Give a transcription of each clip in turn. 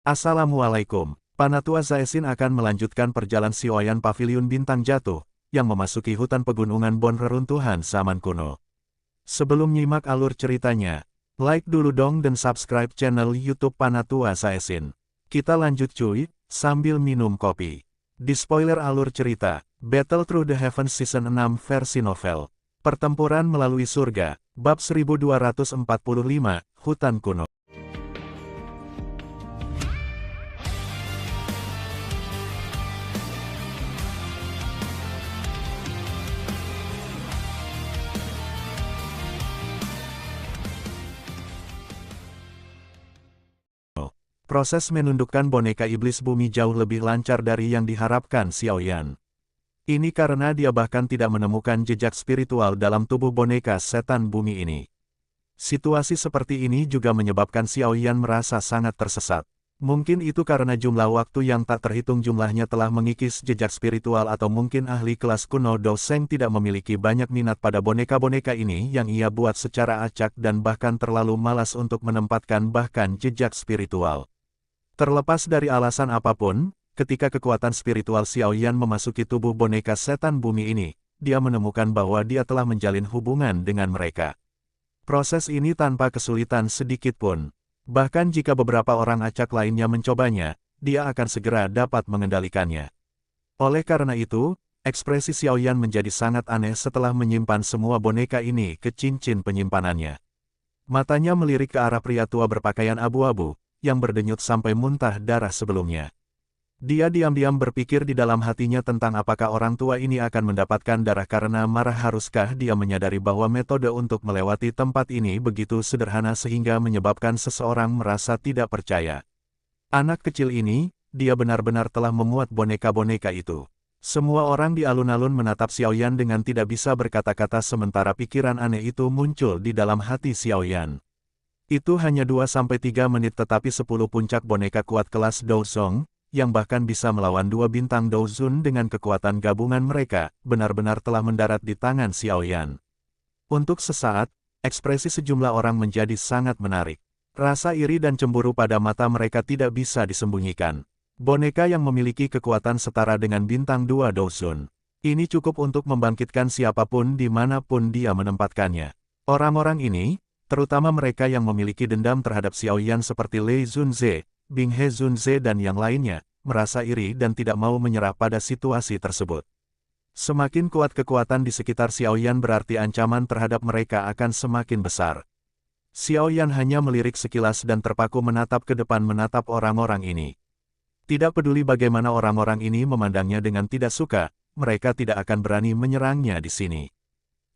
Assalamualaikum. Panatua Zaesin akan melanjutkan perjalanan Sioyan Pavilion Bintang Jatuh, yang memasuki hutan pegunungan Bon reruntuhan zaman kuno. Sebelum nyimak alur ceritanya, like dulu dong dan subscribe channel YouTube Panatua Zaesin. Kita lanjut cuy, sambil minum kopi. Di spoiler alur cerita, Battle Through the Heavens Season 6 versi novel. Pertempuran melalui surga, bab 1245, Hutan Kuno. Proses menundukkan boneka iblis bumi jauh lebih lancar dari yang diharapkan Xiaoyan. Ini karena dia bahkan tidak menemukan jejak spiritual dalam tubuh boneka setan bumi ini. Situasi seperti ini juga menyebabkan Xiaoyan merasa sangat tersesat. Mungkin itu karena jumlah waktu yang tak terhitung jumlahnya telah mengikis jejak spiritual atau mungkin ahli kelas kuno Dou Sheng tidak memiliki banyak minat pada boneka-boneka ini yang ia buat secara acak dan bahkan terlalu malas untuk menempatkan bahkan jejak spiritual. Terlepas dari alasan apapun, ketika kekuatan spiritual Xiaoyan memasuki tubuh boneka setan bumi ini, dia menemukan bahwa dia telah menjalin hubungan dengan mereka. Proses ini tanpa kesulitan sedikit pun. Bahkan jika beberapa orang acak lainnya mencobanya, dia akan segera dapat mengendalikannya. Oleh karena itu, ekspresi Xiaoyan menjadi sangat aneh setelah menyimpan semua boneka ini ke cincin penyimpanannya. Matanya melirik ke arah pria tua berpakaian abu-abu, yang berdenyut sampai muntah darah sebelumnya. Dia diam-diam berpikir di dalam hatinya tentang apakah orang tua ini akan mendapatkan darah karena marah. Haruskah dia menyadari bahwa metode untuk melewati tempat ini begitu sederhana sehingga menyebabkan seseorang merasa tidak percaya. Anak kecil ini, dia benar-benar telah memuat boneka-boneka itu. Semua orang di alun-alun menatap Xiaoyan dengan tidak bisa berkata-kata sementara pikiran aneh itu muncul di dalam hati Xiaoyan. Itu hanya 2-3 menit tetapi 10 puncak boneka kuat kelas Dou Zong, yang bahkan bisa melawan 2 bintang Dou Zun dengan kekuatan gabungan mereka, benar-benar telah mendarat di tangan Xiaoyan. Untuk sesaat, ekspresi sejumlah orang menjadi sangat menarik. Rasa iri dan cemburu pada mata mereka tidak bisa disembunyikan. Boneka yang memiliki kekuatan setara dengan bintang 2 Dou Zun. Ini cukup untuk membangkitkan siapapun dimanapun dia menempatkannya. Orang-orang ini, terutama mereka yang memiliki dendam terhadap Xiaoyan seperti Lei Zunze, Bing He Zunze dan yang lainnya, merasa iri dan tidak mau menyerah pada situasi tersebut. Semakin kuat kekuatan di sekitar Xiaoyan berarti ancaman terhadap mereka akan semakin besar. Xiaoyan hanya melirik sekilas dan terpaku menatap ke depan menatap orang-orang ini. Tidak peduli bagaimana orang-orang ini memandangnya dengan tidak suka, mereka tidak akan berani menyerangnya di sini.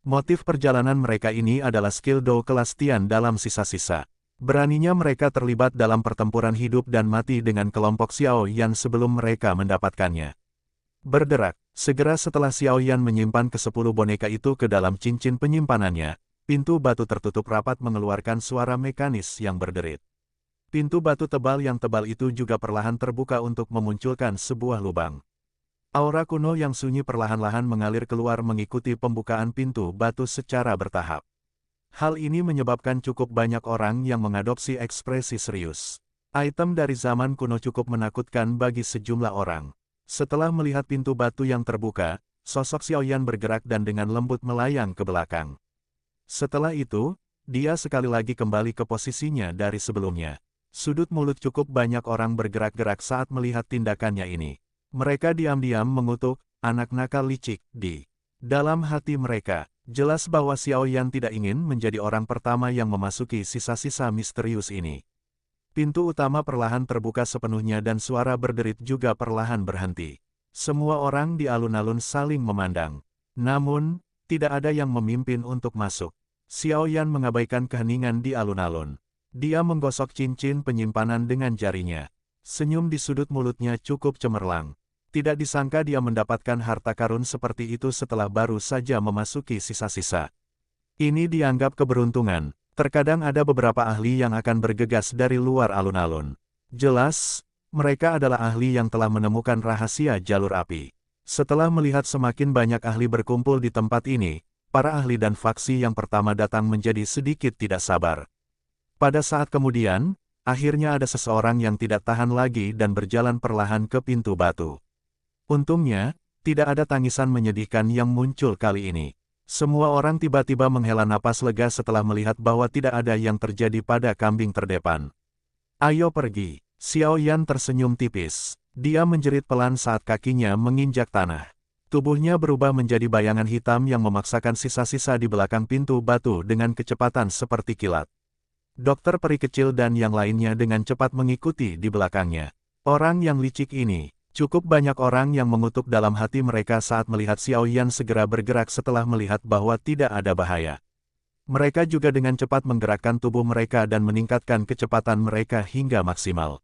Motif perjalanan mereka ini adalah skill Dou kelas Tian dalam sisa-sisa. Beraninya mereka terlibat dalam pertempuran hidup dan mati dengan kelompok Xiaoyan sebelum mereka mendapatkannya. Berderak, segera setelah Xiaoyan menyimpan ke-10 boneka itu ke dalam cincin penyimpanannya, pintu batu tertutup rapat mengeluarkan suara mekanis yang berderit. Pintu batu tebal yang tebal itu juga perlahan terbuka untuk memunculkan sebuah lubang. Aura kuno yang sunyi perlahan-lahan mengalir keluar mengikuti pembukaan pintu batu secara bertahap. Hal ini menyebabkan cukup banyak orang yang mengadopsi ekspresi serius. Item dari zaman kuno cukup menakutkan bagi sejumlah orang. Setelah melihat pintu batu yang terbuka, sosok Xiaoyan bergerak dan dengan lembut melayang ke belakang. Setelah itu, dia sekali lagi kembali ke posisinya dari sebelumnya. Sudut mulut cukup banyak orang bergerak-gerak saat melihat tindakannya ini. Mereka diam-diam mengutuk, anak nakal licik, di dalam hati mereka. Jelas bahwa Xiaoyan tidak ingin menjadi orang pertama yang memasuki sisa-sisa misterius ini. Pintu utama perlahan terbuka sepenuhnya dan suara berderit juga perlahan berhenti. Semua orang di alun-alun saling memandang. Namun, tidak ada yang memimpin untuk masuk. Xiaoyan mengabaikan keheningan di alun-alun. Dia menggosok cincin penyimpanan dengan jarinya. Senyum di sudut mulutnya cukup cemerlang. Tidak disangka dia mendapatkan harta karun seperti itu setelah baru saja memasuki sisa-sisa. Ini dianggap keberuntungan. Terkadang ada beberapa ahli yang akan bergegas dari luar alun-alun. Jelas, mereka adalah ahli yang telah menemukan rahasia jalur api. Setelah melihat semakin banyak ahli berkumpul di tempat ini, para ahli dan faksi yang pertama datang menjadi sedikit tidak sabar. Pada saat kemudian, akhirnya ada seseorang yang tidak tahan lagi dan berjalan perlahan ke pintu batu. Untungnya, tidak ada tangisan menyedihkan yang muncul kali ini. Semua orang tiba-tiba menghela napas lega setelah melihat bahwa tidak ada yang terjadi pada kambing terdepan. Ayo pergi. Xiao Yan tersenyum tipis. Dia menjerit pelan saat kakinya menginjak tanah. Tubuhnya berubah menjadi bayangan hitam yang memaksakan sisa-sisa di belakang pintu batu dengan kecepatan seperti kilat. Dokter peri kecil dan yang lainnya dengan cepat mengikuti di belakangnya. Orang yang licik ini, cukup banyak orang yang mengutuk dalam hati mereka saat melihat Xiao Yan segera bergerak setelah melihat bahwa tidak ada bahaya. Mereka juga dengan cepat menggerakkan tubuh mereka dan meningkatkan kecepatan mereka hingga maksimal.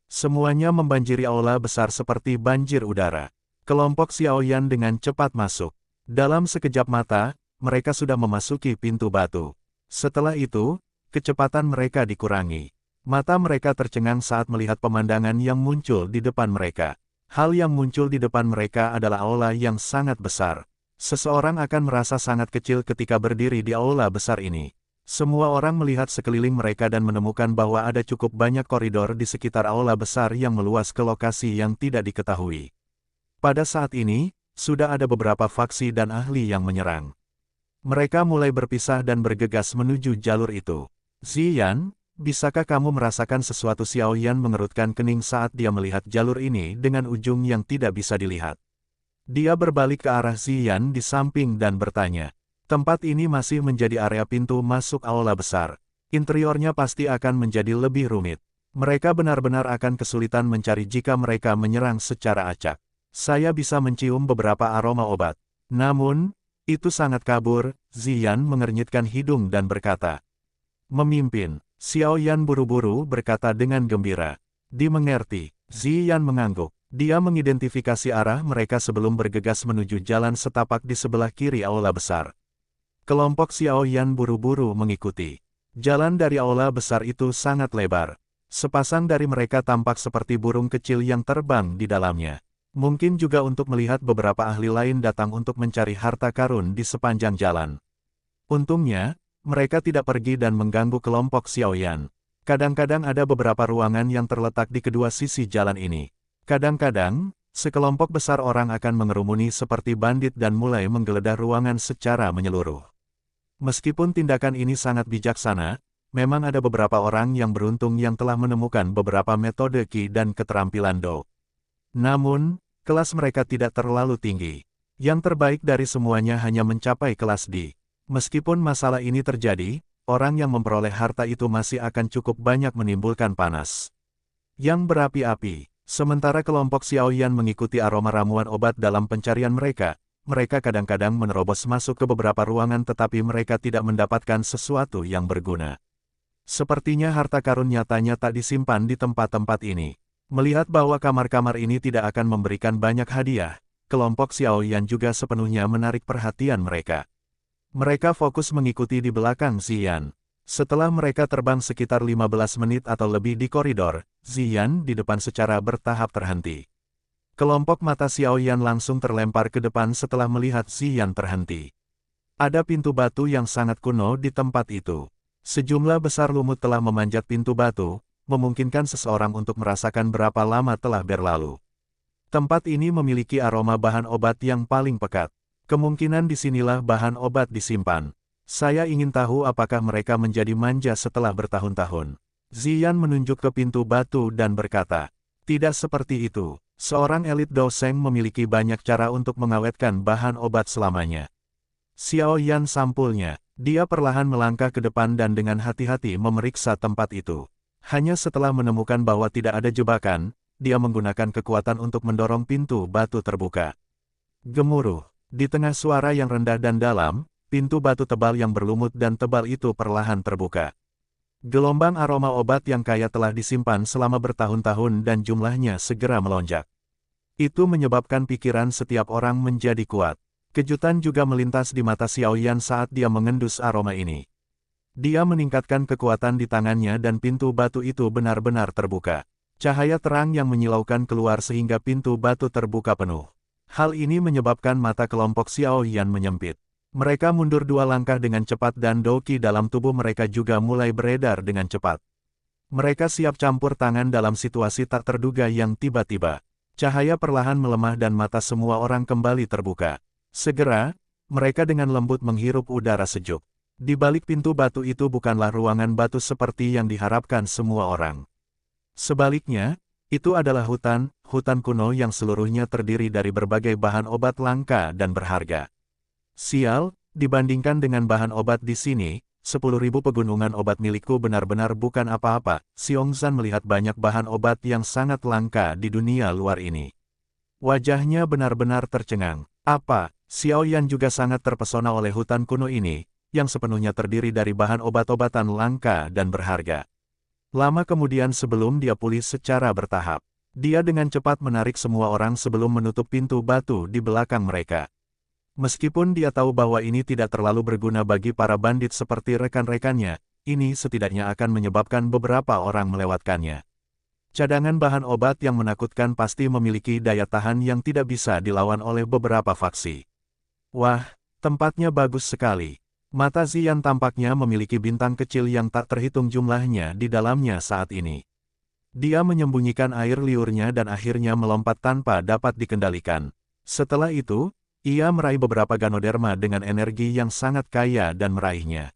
Semuanya membanjiri aula besar seperti banjir udara. Kelompok Xiao Yan dengan cepat masuk. Dalam sekejap mata, mereka sudah memasuki pintu batu. Setelah itu, kecepatan mereka dikurangi. Mata mereka tercengang saat melihat pemandangan yang muncul di depan mereka. Hal yang muncul di depan mereka adalah aula yang sangat besar. Seseorang akan merasa sangat kecil ketika berdiri di aula besar ini. Semua orang melihat sekeliling mereka dan menemukan bahwa ada cukup banyak koridor di sekitar aula besar yang meluas ke lokasi yang tidak diketahui. Pada saat ini, sudah ada beberapa faksi dan ahli yang menyerang. Mereka mulai berpisah dan bergegas menuju jalur itu. Ziyan, bisakah kamu merasakan sesuatu? Xiao Yan mengerutkan kening saat dia melihat jalur ini dengan ujung yang tidak bisa dilihat. Dia berbalik ke arah Ziyan di samping dan bertanya. Tempat ini masih menjadi area pintu masuk aula besar. Interiornya pasti akan menjadi lebih rumit. Mereka benar-benar akan kesulitan mencari jika mereka menyerang secara acak. Saya bisa mencium beberapa aroma obat. Namun, itu sangat kabur. Ziyan mengernyitkan hidung dan berkata. Memimpin. Xiao Yan buru-buru berkata dengan gembira. Dimengerti. Ziyan mengangguk. Dia mengidentifikasi arah mereka sebelum bergegas menuju jalan setapak di sebelah kiri aula besar. Kelompok Xiao Yan buru-buru mengikuti. Jalan dari aula besar itu sangat lebar. Sepasang dari mereka tampak seperti burung kecil yang terbang di dalamnya. Mungkin juga untuk melihat beberapa ahli lain datang untuk mencari harta karun di sepanjang jalan. Untungnya, mereka tidak pergi dan mengganggu kelompok Xiao Yan. Kadang-kadang ada beberapa ruangan yang terletak di kedua sisi jalan ini. Kadang-kadang, sekelompok besar orang akan mengerumuni seperti bandit dan mulai menggeledah ruangan secara menyeluruh. Meskipun tindakan ini sangat bijaksana, memang ada beberapa orang yang beruntung yang telah menemukan beberapa metode Qi dan keterampilan Do. Namun, kelas mereka tidak terlalu tinggi. Yang terbaik dari semuanya hanya mencapai kelas D. Meskipun masalah ini terjadi, orang yang memperoleh harta itu masih akan cukup banyak menimbulkan panas yang berapi-api. Sementara kelompok Xiao Yan mengikuti aroma ramuan obat dalam pencarian mereka, mereka kadang-kadang menerobos masuk ke beberapa ruangan tetapi mereka tidak mendapatkan sesuatu yang berguna. Sepertinya harta karun nyatanya tak disimpan di tempat-tempat ini. Melihat bahwa kamar-kamar ini tidak akan memberikan banyak hadiah, kelompok Xiao Yan juga sepenuhnya menarik perhatian mereka. Mereka fokus mengikuti di belakang Ziyan. Setelah mereka terbang sekitar 15 menit atau lebih di koridor, Ziyan di depan secara bertahap terhenti. Kelompok mata Xiao Yan langsung terlempar ke depan setelah melihat Ziyan terhenti. Ada pintu batu yang sangat kuno di tempat itu. Sejumlah besar lumut telah memanjat pintu batu, memungkinkan seseorang untuk merasakan berapa lama telah berlalu. Tempat ini memiliki aroma bahan obat yang paling pekat. Kemungkinan disinilah bahan obat disimpan. Saya ingin tahu apakah mereka menjadi manja setelah bertahun-tahun. Ziyan menunjuk ke pintu batu dan berkata, tidak seperti itu. Seorang elit Doseng memiliki banyak cara untuk mengawetkan bahan obat selamanya. Xiao Yan sampulnya. Dia perlahan melangkah ke depan dan dengan hati-hati memeriksa tempat itu. Hanya setelah menemukan bahwa tidak ada jebakan, dia menggunakan kekuatan untuk mendorong pintu batu terbuka. Gemuruh. Di tengah suara yang rendah dan dalam, pintu batu tebal yang berlumut dan tebal itu perlahan terbuka. Gelombang aroma obat yang kaya telah disimpan selama bertahun-tahun dan jumlahnya segera melonjak. Itu menyebabkan pikiran setiap orang menjadi kuat. Kejutan juga melintas di mata Xiao Yan saat dia mengendus aroma ini. Dia meningkatkan kekuatan di tangannya dan pintu batu itu benar-benar terbuka. Cahaya terang yang menyilaukan keluar sehingga pintu batu terbuka penuh. Hal ini menyebabkan mata kelompok Xiao Yan menyempit. Mereka mundur 2 langkah dengan cepat dan doki dalam tubuh mereka juga mulai beredar dengan cepat. Mereka siap campur tangan dalam situasi tak terduga yang tiba-tiba. Cahaya perlahan melemah dan mata semua orang kembali terbuka. Segera, mereka dengan lembut menghirup udara sejuk. Di balik pintu batu itu bukanlah ruangan batu seperti yang diharapkan semua orang. Sebaliknya, itu adalah hutan kuno yang seluruhnya terdiri dari berbagai bahan obat langka dan berharga. Sial, dibandingkan dengan bahan obat di sini, 10.000 pegunungan obat milikku benar-benar bukan apa-apa. Xiongzhan melihat banyak bahan obat yang sangat langka di dunia luar ini. Wajahnya benar-benar tercengang. Apa? Xiaoyan juga sangat terpesona oleh hutan kuno ini, yang sepenuhnya terdiri dari bahan obat-obatan langka dan berharga. Lama kemudian sebelum dia pulih secara bertahap, dia dengan cepat menarik semua orang sebelum menutup pintu batu di belakang mereka. Meskipun dia tahu bahwa ini tidak terlalu berguna bagi para bandit seperti rekan-rekannya, ini setidaknya akan menyebabkan beberapa orang melewatkannya. Cadangan bahan obat yang menakutkan pasti memiliki daya tahan yang tidak bisa dilawan oleh beberapa faksi. Wah, tempatnya bagus sekali. Mata Ziyan tampaknya memiliki bintang kecil yang tak terhitung jumlahnya di dalamnya saat ini. Dia menyembunyikan air liurnya dan akhirnya melompat tanpa dapat dikendalikan. Setelah itu, ia meraih beberapa ganoderma dengan energi yang sangat kaya dan meraihnya.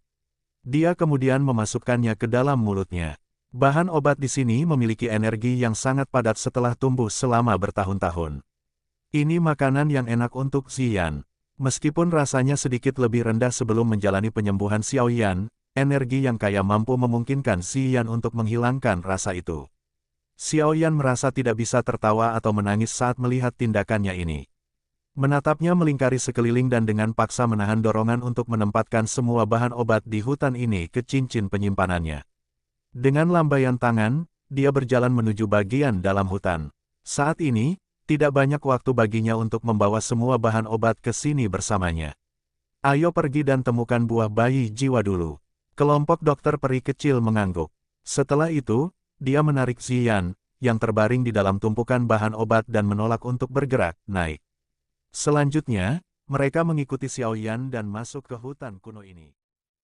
Dia kemudian memasukkannya ke dalam mulutnya. Bahan obat di sini memiliki energi yang sangat padat setelah tumbuh selama bertahun-tahun. Ini makanan yang enak untuk Ziyan. Meskipun rasanya sedikit lebih rendah sebelum menjalani penyembuhan Xiaoyan, energi yang kaya mampu memungkinkan Ziyan untuk menghilangkan rasa itu. Xiaoyan merasa tidak bisa tertawa atau menangis saat melihat tindakannya ini. Menatapnya melingkari sekeliling dan dengan paksa menahan dorongan untuk menempatkan semua bahan obat di hutan ini ke cincin penyimpanannya. Dengan lambaian tangan, dia berjalan menuju bagian dalam hutan. Saat ini, tidak banyak waktu baginya untuk membawa semua bahan obat ke sini bersamanya. Ayo pergi dan temukan buah bayi jiwa dulu. Kelompok dokter peri kecil mengangguk. Setelah itu, dia menarik Ziyan, yang terbaring di dalam tumpukan bahan obat dan menolak untuk bergerak naik. Selanjutnya, mereka mengikuti Xiaoyan dan masuk ke hutan kuno ini.